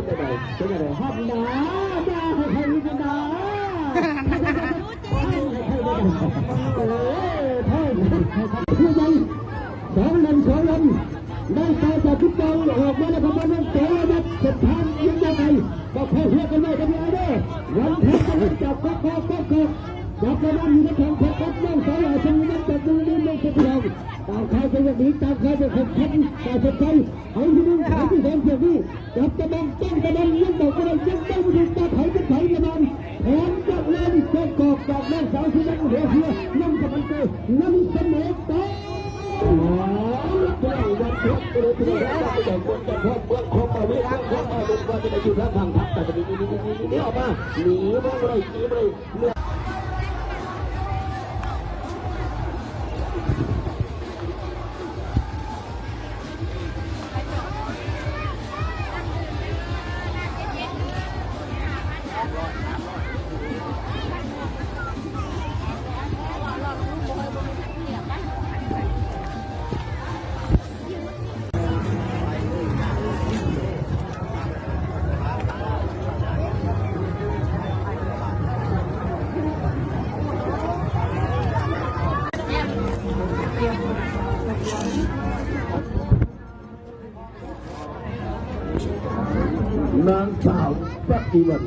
เป็นอะไรเป็นอะไรฮับหนาจ้าให้ใครกันหนาผู้ใหญ่2-1ได้ต่อจากทุกเจ้าออกมาแล้วก็มาเล่นเตะนัดสุดท้ายยังไงก็แค่เพื่อกันได้กันยังไงวันแพ้กันจับก็จับกระดานอยู่ในแข่งขันกับน้องสาวชนะจับมือในสุดท้ายตามใครจะอย่างนี้ตามใครจะแข่งขันแต่สุดท้ายเอาที่หนึ่งเอาที่สองเสียดีจับกระดานตั้งกระดานยังบอกกระดานยังต้องดูตาไถจะไถกระดานแขนจะเล่นเส้นกอกจากน้องสาวชนะหัวเสียนั่งกับมันเตะนั่งเสมอต่อวันทุกประตูได้แต่คนจะพบเพื่อนคบมาเวลาคบมาดูว่าจะได้อยู่ทางฝั่งแต่จะมีออกมาหนีไม่ได้หนีไม่ได้นางสาวปฏิวัติ